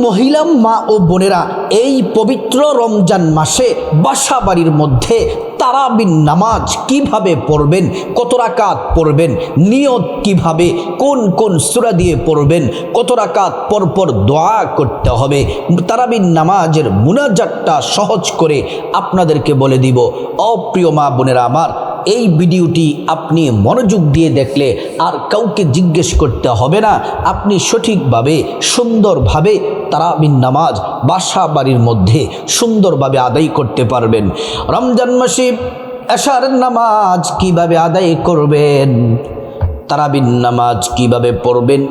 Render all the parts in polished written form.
মহিলা মা ও বোনেরা এই পবিত্র রমজান মাসে বাসা বাড়ির মধ্যে তারাবির নামাজ কিভাবে পড়বেন, কত রাকাত পড়বেন, নিয়ত কিভাবে, কোন কোন সূরা দিয়ে পড়বেন, কত রাকাত পরপর দোয়া করতে হবে, তারাবির নামাজের মুনাজাতটা সহজ করে আপনাদেরকে বলে দিব। অপ্রিয় মা বোনেরা আমার, এই ভিডিওটি আপনি মনোযোগ দিয়ে দেখলে আর কাউকে জিজ্ঞেস করতে হবে না, আপনি সঠিকভাবে সুন্দরভাবে তারাবির নামাজ বাসা বাড়ির মধ্যে সুন্দরভাবে আদায় করতে পারবেন। রমজান মাসে এশার নামাজ কিভাবে আদায় করবেন, তারাবির নামাজ কিভাবে পড়বেন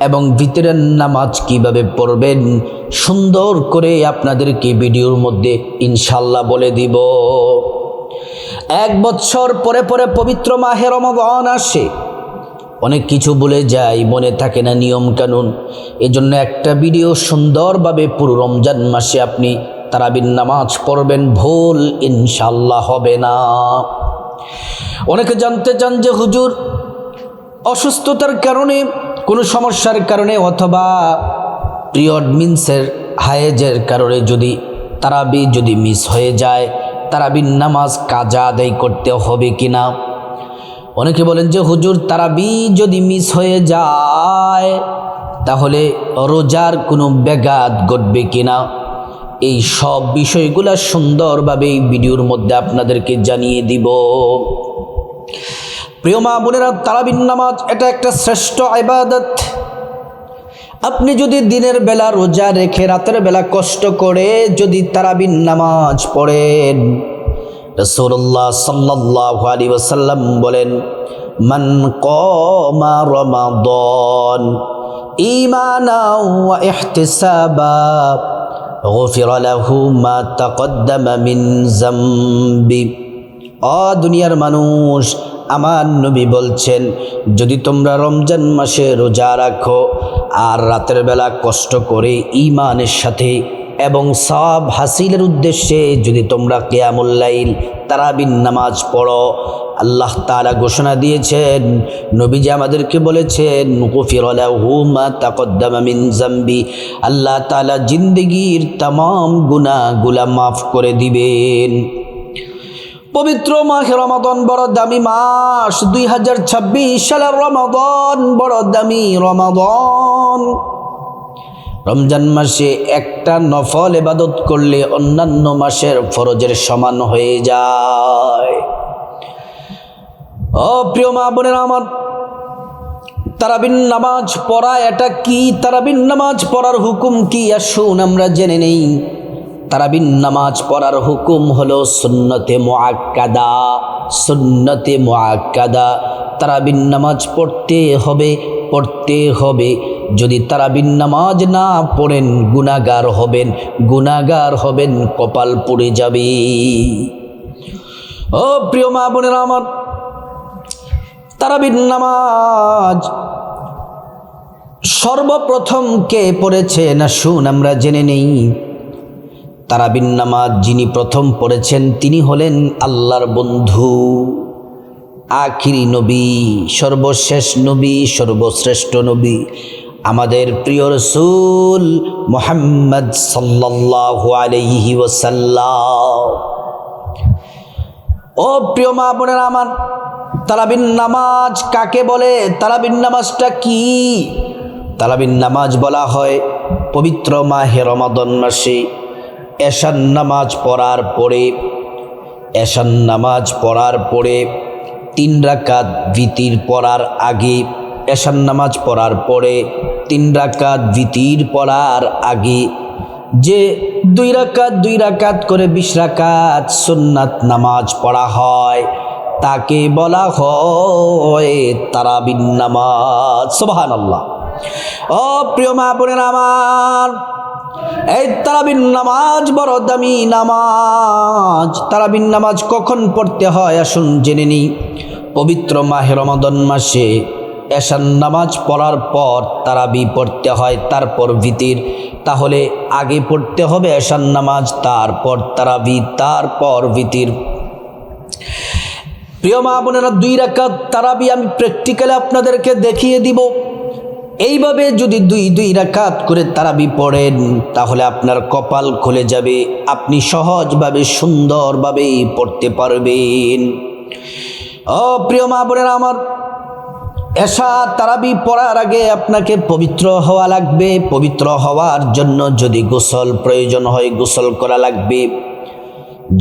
এবং ভিতরের নামাজ কিভাবে পড়বেন সুন্দর করে আপনাদেরকে ভিডিওর মধ্যে ইনশাল্লাহ বলে দিব। এক বছর পরে পরে পবিত্র মাহে রমাদান আসে, অনেক কিছু ভুলে যায়, মনে থাকে না নিয়ম কানুন। এজন্য একটা ভিডিও সুন্দরভাবে পুরো রমজান মাসে আপনি তারাবির নামাজ পড়বেন, ভুল ইনশাল্লাহ হবে না। অনেকে জানতে চান যে হুজুর অসুস্থতার কারণে, কোনো সমস্যার কারণে অথবা পিরিয়ড মিন্সের হায়েজের কারণে যদি তারাবি যদি মিস হয়ে যায়, তারাবির নামাজ কাজা আদায় করতে হবে কিনা। অনেকে বলেন যে হুজুর তারাবি যদি মিস হয়ে যায় তাহলে রোজার কোনো ব্যাঘাত ঘটবে কিনা। এই সব বিষয়গুলো সুন্দরভাবে এই ভিডিওর মধ্যে আপনাদেরকে জানিয়ে দিব। প্রিয় মা বোনেরা, তারাবির নামাজ এটা একটা শ্রেষ্ঠ ইবাদত। আপনি যদি দিনের বেলা রোজা রেখে রাতের বেলা কষ্ট করে যদি তারাবির নামাজ পড়েন, রাসূলুল্লাহ সাল্লাল্লাহু আলাইহি ওয়াসাল্লাম বলেন, মান কামা রমাদান ঈমানাও ওয়া ইহতিসাবা গুফিরা লাহু মা তাকদ্দামা মিন যামবি। ও দুনিয়ার মানুষ, আমার নবী বলছেন, যদি তোমরা রমজান মাসে রোজা রাখো আর রাতের বেলা কষ্ট করে ঈমানের সাথে এবং সওয়াব হাসিলের উদ্দেশ্যে যদি তোমরা কিয়ামুল লাইল তারাবির নামাজ পড়ো, আল্লাহ তাআলা ঘোষণা দিয়েছেন, নবীজি আমাদেরকে বলেছেন, গুফিরা লাহু মা তাকদ্দামা মিন যামবি, আল্লাহ তাআলা জিন্দেগীর तमाम গুনাহগুলো মাফ করে দিবেন। পবিত্র মাহে রমাদান বড় দামি মাস, 2026 সালের রমাদান বড় দামি রমাদান। রমজান মাসে একটা নফল ইবাদত করলে অন্যান্য মাসের ফরজের সমান হয়ে যায়। ও প্রিয় মা বোনেরা আমার, তারাবির নামাজ পড়া এটা কি, তারাবির নামাজ পড়ার হুকুম কি, আসুন আমরা জেনে নেই। তারাবির নামাজ পড়ার হুকুম হলো সুন্নতে মুআক্কাদা। সুন্নতে মুআক্কাদা, তারাবির নামাজ পড়তে হবে। যদি তারাবির নামাজ না পড়েন গুনাহগার হবেন, কপাল পুড়ে যাবে। ও প্রিয় মা বোনেরা আমার, তারাবির নামাজ সর্বপ্রথম কে পড়েছেন আসুন আমরা জেনে নেই। তারাবির নামাজ যিনি প্রথম পড়েছেন তিনি হলেন আল্লাহর বন্ধু, আখিরি নবী, সর্বশেষ নবী, সর্বশ্রেষ্ঠ নবী, আমাদের প্রিয় রাসূল মুহাম্মদ সাল্লাল্লাহু আলাইহি ওয়াসাল্লাম। ও প্রিয় মা বোনেরা আমার, তারাবির নামাজ কাকে বলে, তারাবির নামাজটা কি? তারাবির নামাজ বলা হয় পবিত্র মাহে রমাদান মাসে এশার নামাজ পড়ার পরে 3 রাকাত ভিতির পড়ার আগে, এশার নামাজ পড়ার পরে 3 রাকাত ভিতির পড়ার আগে যে 2 রাকাত করে 20 রাকাত সুন্নাত নামাজ পড়া হয় তাকে বলা হয় তারাবির নামাজ। সুবহানাল্লাহ। ও প্রিয় মা বোনেরা আমার, এই তারাবির নামাজ বড় দামি নামাজ। তারাবির নামাজ কখন পড়তে হয় আসুন জেনে নিই। পবিত্র মাহে রমাদান মাসে এশার নামাজ পড়ার পর তারাবি পড়তে হয়, তারপর ভিতির। তাহলে আগে পড়তে হবে এশার নামাজ, তারপর তারাবি, তারপর ভিতির। প্রিয় মা বোনেরা, 2 রাকাত তারাবি আমি প্র্যাকটিক্যালি আপনাদেরকে দেখিয়ে দিব। এইভাবে যদি দুই দুই রাকাত করে তারাবি পড়েন তাহলে আপনার কপাল খুলে যাবে, আপনি সহজভাবে সুন্দরভাবে পড়তে পারবেন। ও প্রিয় মা বোনেরা আমার, এশা তারাবি পড়ার আগে আপনাকে পবিত্র হওয়া লাগবে। পবিত্র হওয়ার জন্য যদি গোসল প্রয়োজন হয় গোসল করা লাগবে,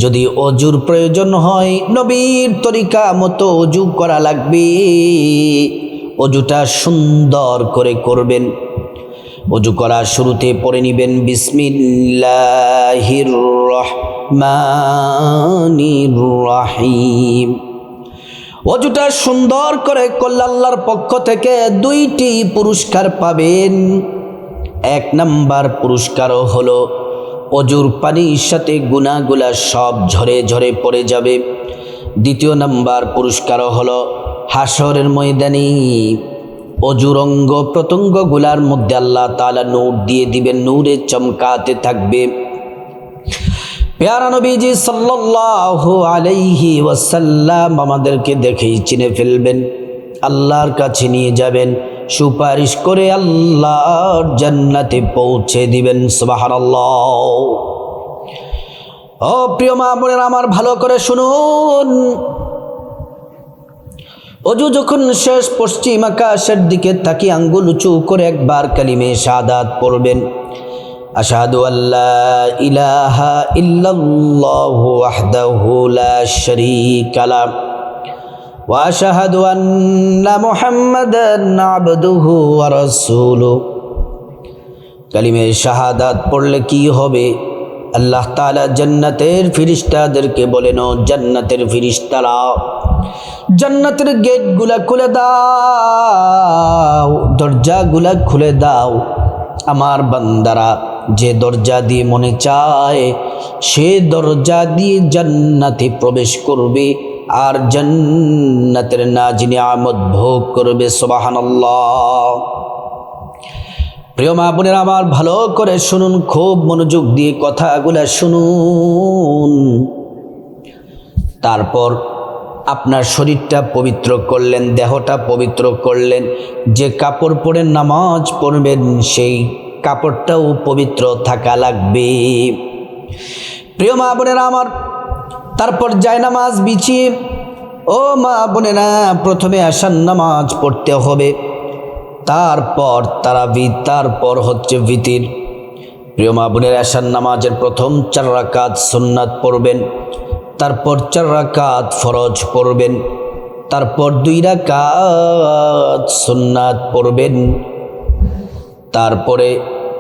যদি অজুর প্রয়োজন হয় নবীর তরিকা মতো অজু করা লাগবে। অজুটা সুন্দর করে করবেন। অজু করার শুরুতে পড়ে নিবেন বিসমিল্লাহির রহমানির রহিম। অজুটা সুন্দর করে করলে আল্লাহর পক্ষ থেকে দুইটি পুরস্কার পাবেন। এক নাম্বার পুরস্কারও হলো অজুর পানির সাথে গুনাহগুলা সব ঝরে ঝরে পড়ে যাবে। দ্বিতীয় নাম্বার পুরস্কারও হলো হাসরের ময়দানে অজুর অঙ্গ প্রত্যঙ্গগুলার মধ্যে আল্লাহ তাআলা নূর দিয়ে দিবেন, নূরে চমকাতে থাকবে। প্যারা নবীজি সাল্লাল্লাহু আলাইহি ওয়াসাল্লাম আমাদেরকে দেখেই চিনে ফেলবেন, আল্লাহর কাছে নিয়ে যাবেন, সুপারিশ করে আল্লাহর জান্নাতে পৌঁছে দিবেন। সুবহানাল্লাহ। ও প্রিয় মা বোনেরা আমার, ভালো করে শুনুন। অজু যখন শেষ, পশ্চিম আকাশের দিকে তাকিয়ে আঙ্গুল উঁচু করে একবার কালিমে শাহাদাত পড়বেন। আশহাদু আল্লা ইলাহা ইল্লাল্লাহু ওয়াহদাহু লা শারীকা লাহু ওয়া আশহাদু আন্না মুহাম্মাদান আবদুহু ওয়া রাসূলুহু। কালিমে শাহাদাত পড়লে কি হবে? আল্লাহ তাআলা জান্নাতের ফেরেশতাদেরকে বলেন, ও জান্নাতের ফেরেশতারা, জান্নাতের গেটগুলা খুলে দাও, দরজাগুলা খুলে দাও। আমার বান্দারা যে দরজা দিয়ে মনে চায় সে দরজা দিয়ে জান্নাতে প্রবেশ করবে আর জান্নাতের নাজিনে আমদ ভোগ করবে। সুবহানাল্লাহ। প্রিয় মা বোনেরা আমার, ভালো করে শুনুন, খুব মনোযোগ দিয়ে কথাগুলা শুনুন। তারপর আপনার শরীরটা পবিত্র করলেন, দেহটা পবিত্র করলেন। যে কাপড় পরে নামাজ পড়বেন সেই কাপড়টাও পবিত্র থাকা লাগবে। প্রিয় মা বোনেরা আমার, তারপর জায়নামাজ বিছিয়ে, ও মা বোনেরা, প্রথমে আশার নামাজ পড়তে হবে, তারপর তারাবি, তারপর হচ্ছে ভিতির। প্রিয় মা বোনেরা, আশার নামাজের প্রথম 4 রাকাত সুন্নাত পড়বেন, তারপর 4 রাকাত ফরজ পড়বেন, তারপর 2 রাকাত সুন্নাত পড়বেন। তারপরে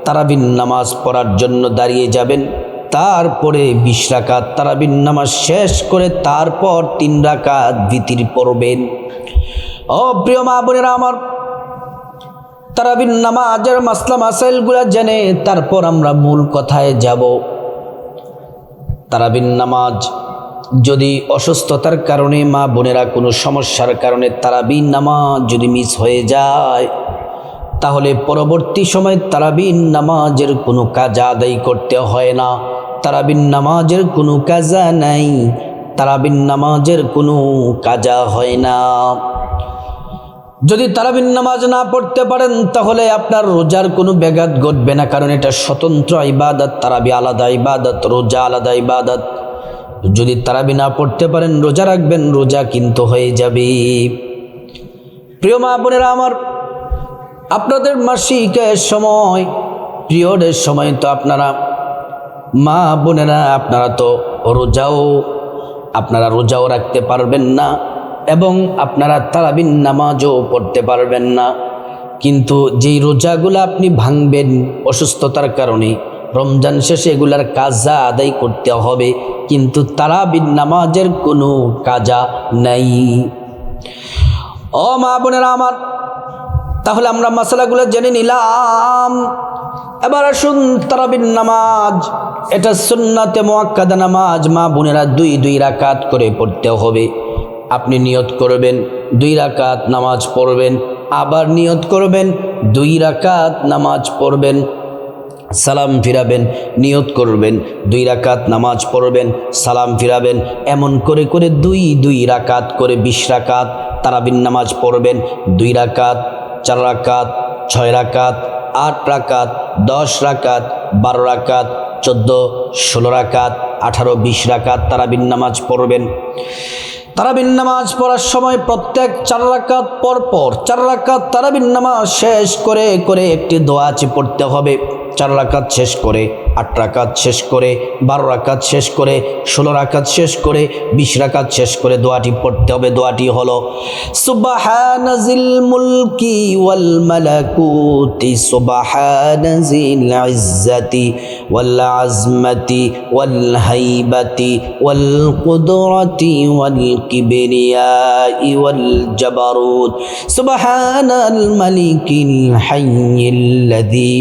তারাবির নামাজ পড়ার জন্য দাঁড়িয়ে যাবেন। তারপরে 20 রাকাত তারাবির নামাজ শেষ করে তারপর 3 রাকাত ভিতির পড়বেন। ও প্রিয় মা বোনেরা আমার, তারাবির নামাজের মাসলা মাসাইলগুলা জেনে তারপর আমরা মূল কথায় যাব। তারাবির নামাজ যদি অসুস্থতার কারণে, মা বোনেরা কোনো সমস্যার কারণে তারাবির নামাজ যদি মিস হয়ে যায়, তাহলে পরবর্তী সময় তারাবির নামাজের কোনো কাজা আদায় করতে হয় না। তারাবির নামাজের কোনো কাজা নাই, তারাবির নামাজের কোনো কাজা হয় না। যদি তারাবির নামাজ না পড়তে পারেন তাহলে আপনার রোজার কোনো ব্যাঘাত ঘটবে না, কারণ এটা স্বতন্ত্র ইবাদত। তারাবি আলাদা ইবাদত, রোজা আলাদা ইবাদত। যদি তারাবি না পড়তে পারেন, রোজা রাখবেন, রোজা কিন্তু হয়ে যাবে। প্রিয় মা বোনেরা আমার, আপনাদের মাসিকের সময়, পিরিয়ডের সময় তো আপনারা মা বোনেরা আপনারা তো রোজাও রাখতে পারবেন না এবং আপনারা তারাবির নামাজও পড়তে পারবেন না। কিন্তু যেই রোজাগুলো আপনি ভাঙবেন অসুস্থতার কারণে, রমজান শেষে এগুলার কাজা আদায় করতে হবে, কিন্তু তারাবির নামাজের কোনো কাজা নাই। ও মা বোনেরা আমার, তাহলে আমরা মাসালাগুলো জেনে নিলাম। এবার আসুন, তারাবির নামাজ এটা সুন্নাতে মুআক্কাদা নামাজ। মা বোনেরা 2 রাকাত করে পড়তে হবে। আপনি নিয়ত করবেন 2 রাকাত নামাজ পড়বেন, আবার নিয়ত করবেন 2 রাকাত নামাজ পড়বেন, সালাম ফিরাবেন, নিয়ত করবেন 2 রাকাত নামাজ পড়বেন, সালাম ফিরাবেন। এমন করে করে 2 রাকাত করে 20 রাকাত তারাবির নামাজ পড়বেন। 2 রাকাত, 4 রাকাত, 6 রাকাত, 8 রাকাত, 10 রাকাত, 12 রাকাত, 14, 16 রাকাত, 18, 20 রাকাত তারাবির নামাজ পড়বেন। তারাবির নামাজ পড়ার সময় প্রত্যেক 4 রাকাত পর পর 4 রাকাত তারাবির নামাজ শেষ করে করে একটি দোয়া পড়তে হবে। 4 রাকাত শেষ করে, 8 রাকাত শেষ করে, 12 রাকাত শেষ করে, 16 রাকাত শেষ করে, 20 রাকাত শেষ করে দোয়াটি পড়তে হবে। দোয়াটি হলো সুবহানাজিল মুলকি ওয়াল মালাকুতি সুবহানাজিল ইজ্জাতি ওয়াল আজমাতি ওয়াল হাইবাতি ওয়াল কুদরাতি ওয়াল কিবরিয়াই ওয়াল জাবারুত সুবহানাল মালিকিল হাইয়্যিল্লাযী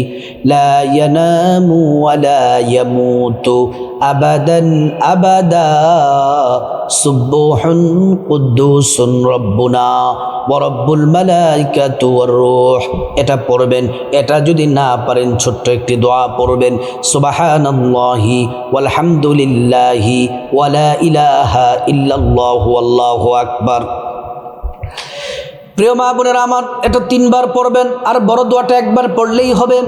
লা ইয়ানামু ওয়া লা ইয়ামুতু আবাদান আবাদা সুবহুন কুদ্দুসুন রব্বুনা ওয়া রব্বুল মালাইকাতু ওয়ার রূহ। এটা পড়বেন। এটা যদি না পারেন ছোট্ট একটি দোয়া পড়বেন, সুবহানাল্লাহি ওয়ালহামদুলিল্লাহি ওয়া লা ইলাহা ইল্লাল্লাহু আল্লাহু আকবার। প্রিয় মা বোনেরা আমার, এটা 3 বার পড়বেন। আর বড় দোয়াটা একবার পড়লেই হবে।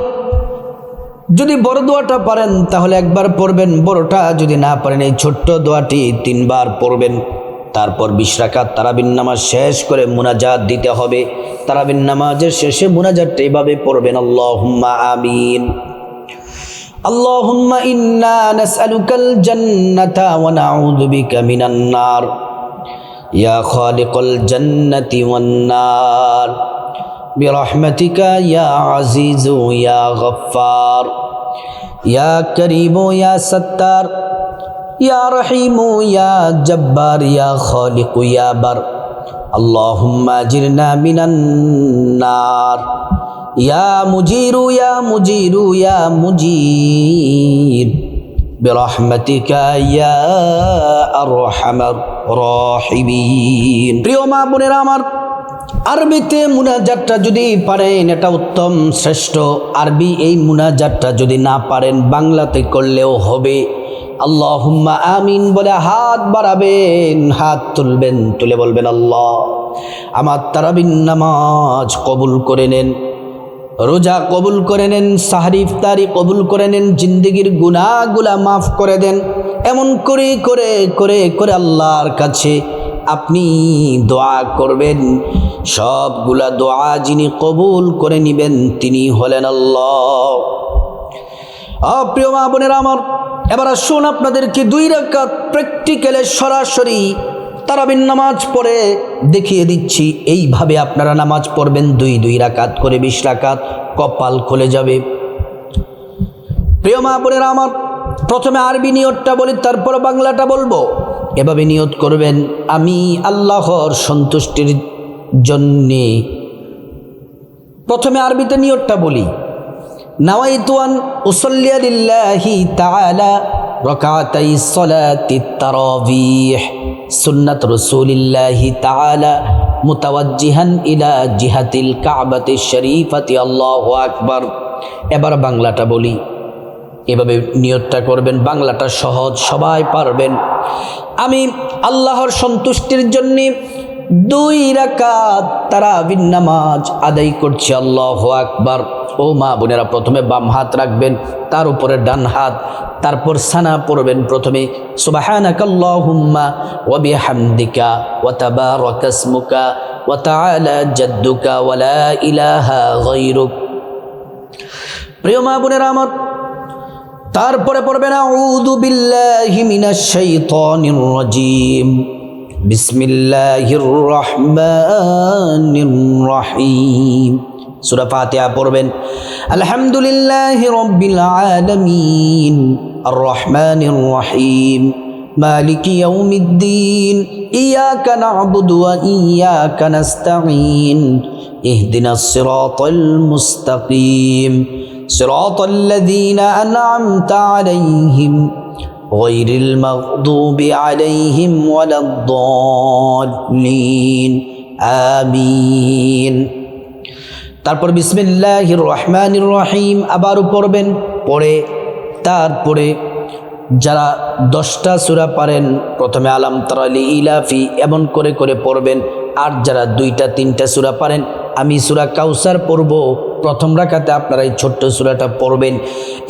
যদি বড় দোয়াটা পারেন তাহলে একবার পড়বেন, বড়টা যদি না পারেন এই ছোট্ট দোয়াটি 3 বার পড়বেন। তারপর 20 রাকাত তারাবির নামাজ শেষ করে মুনাজাত দিতে হবে। তারাবির নামাজের শেষে মুনাজাতটা এইভাবে পড়বেন, আল্লাহুম্মা আমিন। আল্লাহুম্মা ইন্না নাসআলুকাল জান্নাতা ওয়া নাউযু বিকা মিনান নার ইয়া খালিকাল জান্নাতি ওয়ান নার বিরহমাতিকা ইয়া আজিজু ইয়া গফফার ইয়া করিমু ইয়া সত্তার ইয়া রহিমু ইয়া জব্বার ইয়া খালিকু ইয়া বার। আল্লাহুম্মা আজিরনা মিনান নার ইয়া মুজিরু ইয়া মুজিরু ইয়া মুজির বিরহমাতিকা ইয়া আরহামার রাহিমিন। প্রিয় মা বোনেরা আমার, আরবিতে মুনাজাতটা যদি পারেন এটা উত্তম শ্রেষ্ঠ। আরবি এই মুনাজাতটা যদি না পারেন বাংলাতে করলেও হবে। আল্লাহুম্মা আমিন বলে হাত বাড়াবেন, হাত তুলবেন, তুলে বলবেন আল্লাহ আমার তারাবির নামাজ কবুল করে নেন, রোজা কবুল করে নেন, সাহরি ইফতারি কবুল করে নেন, জিন্দেগির গুনাহগুলা মাফ করে দেন। এমন করে করে করে করে আল্লাহর কাছে আপনি দোয়া করবেন। সবগুলা দোয়া যিনি কবুল করে নেবেন তিনি হলেন আল্লাহ। প্রিয় মা বোনেরা আমার, এবার আসুন আপনাদেরকে 2 রাকাত প্র্যাকটিক্যালে সরাসরি তারাবির নামাজ পড়ে দেখিয়ে দিচ্ছি। এইভাবে আপনারা নামাজ পড়বেন 2 রাকাত করে, 20 রাকাত, কপাল খুলে যাবে। প্রিয় মা বোনেরা আমার, প্রথমে আরবি নিয়তটা বলি, তারপর বাংলাটা বলবো। এভাবে নিয়ত করবেন, আমি আল্লাহর সন্তুষ্টির জন্যে। প্রথমে আরবিতে নিয়তটা বলি, নাওয়াইতু আন উসাল্লিয়া লিল্লাহি তাআলা রাকাতাই সালাতিত তারাবিহ সুন্নাত রাসূলিল্লাহি তাআলা মুতাওয়াজ্জিহান ইলা জিহাতিল কাবাতিশ শরীফাতি আল্লাহু আকবার। এবার বাংলাটা বলি, এভাবে নিয়তটা করবেন। বাংলাটা সহজ, সবাই পারবেন। আমি আল্লাহর সন্তুষ্টির জন্য 2 রাকাত তারাবির নামাজ আদায় করছি, আল্লাহু আকবার। ও মা বোনেরা, প্রথমে বাম হাত রাখবেন, তার উপরে ডান হাত, তারপর সানা পড়বেন। প্রথমে সুবহানাকাল্লাহুম্মা ওয়া বিহামদিকা ওয়া তাবারাকা ইসমুকা ওয়া তাআলা জাদ্দুকা ওয়া লা ইলাহা গায়রুক। প্রিয় মা বোনেরা আমার, তারপরে পড়বেন আউযু বিল্লাহি মিনাশ শাইতানির রাজিম বিসমিল্লাহির রহমানির রহিম। সূরা ফাতিহা পড়বেন, আলহামদুলিল্লাহি রাব্বিল আলামিন আর রহমানির রহিম মালিকি ইয়াউমিদ্দিন ইয়াকা না'বুদু ওয়া ইয়াকা নাস্তাঈন ইহদিনাস সিরাতাল মুস্তাকিম সিরাতাল লাযীনা আন'আমতা আলাইহিম গায়রিল মাগদুবি আলাইহিম ওয়ালাদ-দাল্লিন আমিন। তারপর বিসমিল্লাহির রহমানির রহিম আবারও পড়বেন। পড়ে তারপরে যারা 10টা সূরা পারেন প্রথমে আলাম তারা লিইলাফি এমন করে করে পড়বেন। আর যারা 2টা 3টা সূরা পারেন, আমি সূরা কাউসার পড়ব, প্রথম রাকাতে আপনারা এই ছোট্ট সূরাটা পড়বেন,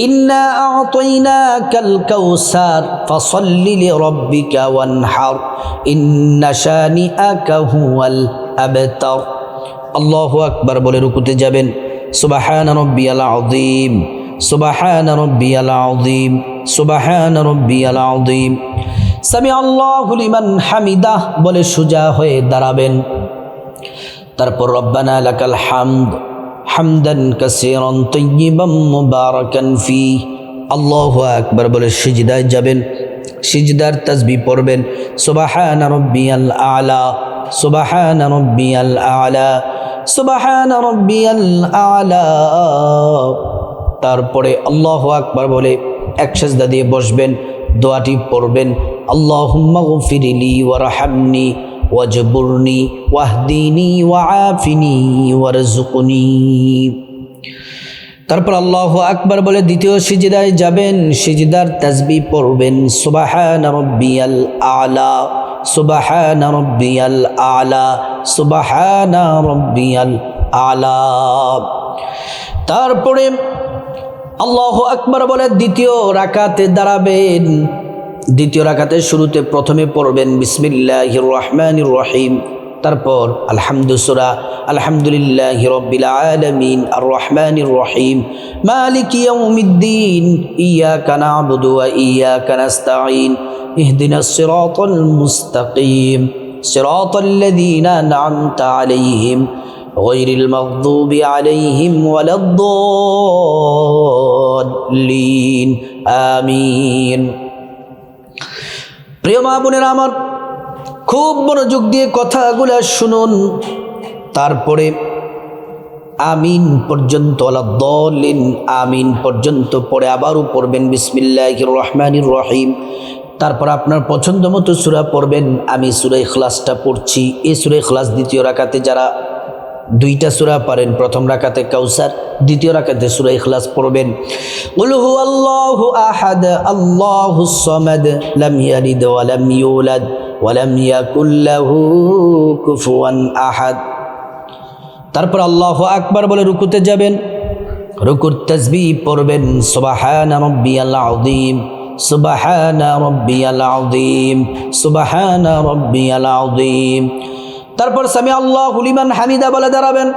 ইন্না আ'তাইনাকাল কাউসার ফাসাল্লি লিরাব্বিকা ওয়ানহার ইন্না শানিআকা হুয়াল আবতার। আল্লাহু আকবার বলে রুকুতে যাবেন। সুবহান রাব্বিয়াল আযীম, সুবহান রাব্বিয়াল আযীম, সুবহান রাব্বিয়াল আযীম। সামি আল্লাহু লিমান হামিদাহ বলে সোজা হয়ে দাঁড়াবেন। তারপর রব্বানা লাকাল হামদ হামদান কাসীরান তাইয়িবান মুবারাকান ফি। আল্লাহু আকবার বলে সিজদায় যাবেন। সিজদার তাসবিহ পড়বেন, সুবহান রাব্বিয়াল আ'লা, সুবহান রাব্বিয়াল আ'লা, সুবহান রাব্বিয়াল আ'লা। তারপরে আল্লাহু আকবার বলে এক সিজদা দিয়ে বসবেন, দোয়াটি পড়বেন, আল্লাহুম্মা গফিরলি ওয়ারহামনি ওয়াজবুরনি ওয়াহদিনি ওয়াআফিনি ওয়ারযুকনি। তারপর আল্লাহু আকবার বলে দ্বিতীয় সিজদায় যাবেন। সিজদার তাসবিহ পড়বেন, সুবহান রাব্বিয়াল আ'লা, সুবহান রাব্বিয়াল আ'লা, সুবহান রাব্বিয়াল আ'লা। তারপরে আল্লাহু আকবার বলে দ্বিতীয় রাকাতে দাঁড়াবেন। দ্বিতীয় রাকাতের শুরুতে প্রথমে পড়বেন বিসমিল্লাহির রহমানির রহিম, তারপর সূরা আলহামদুলিল্লাহি রাব্বিল আলামিন আর রহমানির রহিম মালিকি ইয়াউমিদ্দিন ইয়াকা না'বুদু ওয়া ইয়াকা নাস্তাঈন ইহদিনাস সিরাতাল মুস্তাকিম সিরাতাল্লাযীনা আন'আমতা আলাইহিম গায়রিল মাগদুবি আলাইহিম ওয়ালাদ-দাল্লিন আমিন। প্রিয় মা বোনেরা আমার, খুব মনোযোগ দিয়ে কথাগুলো শুনুন। তারপরে আমিন পর্যন্ত, ওয়ালাদ-দাল্লিন আমিন পর্যন্ত পড়ে আবারও পড়বেন বিসমিল্লাহির রহমানির রহিম। তারপর আপনার পছন্দ মতো সূরা পড়বেন। আমি সূরা ইখলাসটা পড়ছি। এই সূরা ইখলাস দ্বিতীয় রাকাতে যারা দুইটা সূরা পারেন, প্রথম রাকাতে কাউসার, দ্বিতীয় রাকাতে সূরা ইখলাস পড়বেন। কুল হুয়াল্লাহু আহাদ আল্লাহুস সামাদ লাম ইয়ালিদ ওয়া লাম ইউলাদ ওয়া লাম ইয়াকুল লাহু কুফুয়ান আহাদ। তারপর আল্লাহু আকবার বলে রুকুতে যাবেন। রুকুর তাসবিহ পড়বেন, সুবহান রাব্বিয়াল আযীম, সুবহান রাব্বিয়াল আযীম, সুবহান রাব্বিয়াল আযীম। তারপর সামি আল্লাহু লিমান হামিদা বলে দাঁড়াবেন।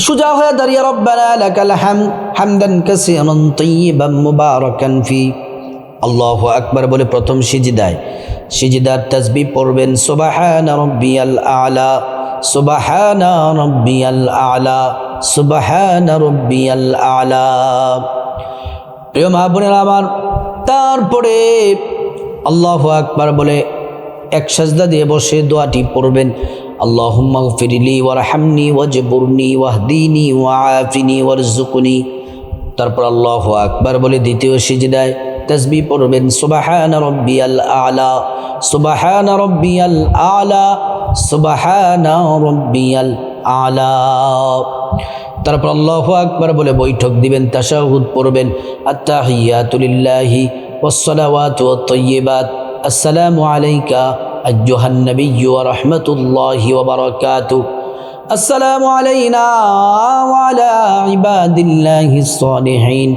সোজা হয়ে দাঁড়িয়ে রব্বানা লাকাল হামদ হামদান কাসীরান তাইয়িবান মুবারাকান ফি। আল্লাহু আকবার বলে প্রথম সিজদায় সিজদার তাসবিহ পড়বেন, সুবহান রাব্বিয়াল আ'লা, সুবহান রাব্বিয়াল আ'লা, সুবহান রাব্বিয়াল আ'লা। প্রিয় মা বোনেরা আমার, তারপরে আল্লাহু আকবার বলে এক সাজদা দিয়ে বসে দোয়াটি পড়বেন, আল্লাহুম্মা গফিরলি ওয়ারহামনি ওয়াজবুরনি ওয়াহদিনি ওয়াআফিনি ওয়ারযুকনি। তারপর আল্লাহু আকবার বলে দ্বিতীয় সিজদায় তাসবিহ পড়বেন, সুবহান রাব্বিয়াল আ'লা, সুবহান রাব্বিয়াল আ'লা, সুবহান রাব্বিয়াল আ'লা। তারপর আল্লাহু আকবার বলে বৈঠক দিবেন, তাশাহুদ পড়বেন, আত-তাহিয়াতু লিল্লাহি ওয়াস-সালাওয়াতু ওয়াত-তাইয়্যিবাত, আসসালামু আলাইকা আইয়ুহান নাবিয়্যু ওয়া রাহমাতুল্লাহি ওয়া বারাকাতুহু, আসসালামু আলাইনা ওয়া আলা ইবাদিল্লাহিস সালিহিন,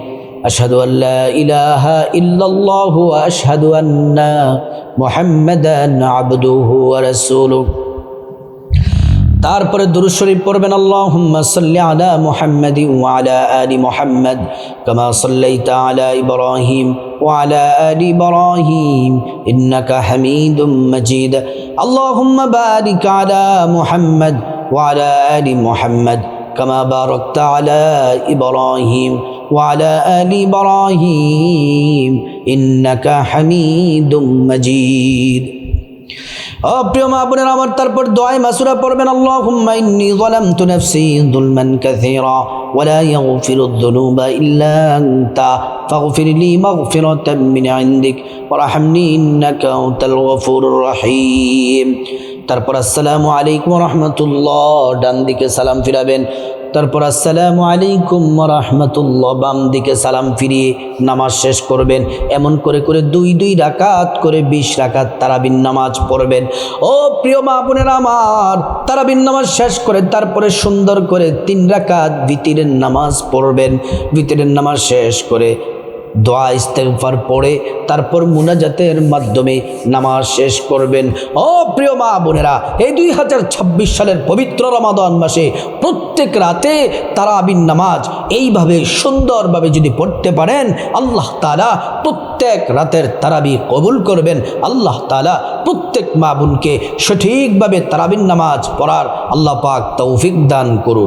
আশহাদু আল লা ইলাহা ইল্লাল্লাহু ওয়া আশহাদু আন্না মুহাম্মাদান আবদুহু ওয়া রাসূলুহু। তারপরে দুরূদ শরীফ পড়বেন, আল্লাহুম্মা সাল্লি আলা মুহাম্মাদিন ওয়া আলা আলি মুহাম্মাদ কামা সাল্লাইতা আলা ইব্রাহিম ওয়া আলা আলি ইব্রাহিম ইন্নাকা হামিদুম মাজিদ। আল্লাহুম্মা বারিক আলা মুহাম্মাদ ওয়া আলা আলি মুহাম্মাদ কামা বারাকতা আলা ইব্রাহিম ওয়া আলা আলি ইব্রাহিম ইন্নাকা হামিদুম মাজিদ। প্রিয় মা বোনের আমার, তারপর দোয়ায়ে মাসুরা পড়বেন, আল্লাহুম্মা ইন্নী যালামতু নাফসি যুলমান কাসীরা ওয়া লা ইয়াগফিরুয যুনুবা ইল্লা আনতা ফাগফিরলি মাগফিরাতাম মিন ইনদিক ওয়ারহামনি ইন্নাকা আনতাল গফুরুর রহিম। তারপর আসসালামু আলাইকুম ওয়া রাহমাতুল্লাহ, ডান দিকে সালাম ফিরাবেন। তারপর আসসালামু আলাইকুম ওয়া রাহমাতুল্লাহ, বাম দিকে সালাম ফিরিয়ে নামাজ শেষ করবেন। এমন করে করে 2 রাকাত করে 20 রাকাত তারাবির নামাজ পড়বেন। ও প্রিয় মা বোনেরা আমার, তারাবির নামাজ শেষ করে তারপরে সুন্দর করে 3 রাকাত ভিতরের নামাজ পড়বেন। ভিতরের নামাজ শেষ করে দোয়া ইস্তেগফার পড়ে তারপর মুনাজাতের মাধ্যমে নামাজ শেষ করবেন। ও প্রিয় মা বোনেরা, এই 2026 সালের পবিত্র রমাদান মাসে প্রত্যেক রাতে তারাবির নামাজ এইভাবে সুন্দরভাবে যদি পড়তে পারেন, আল্লাহ তাআলা প্রত্যেক রাতের তারাবি কবুল করবেন। আল্লাহ তাআলা প্রত্যেক মা বোনকে সঠিকভাবে তারাবির নামাজ পড়ার আল্লাহ পাক তৌফিক দান করুন।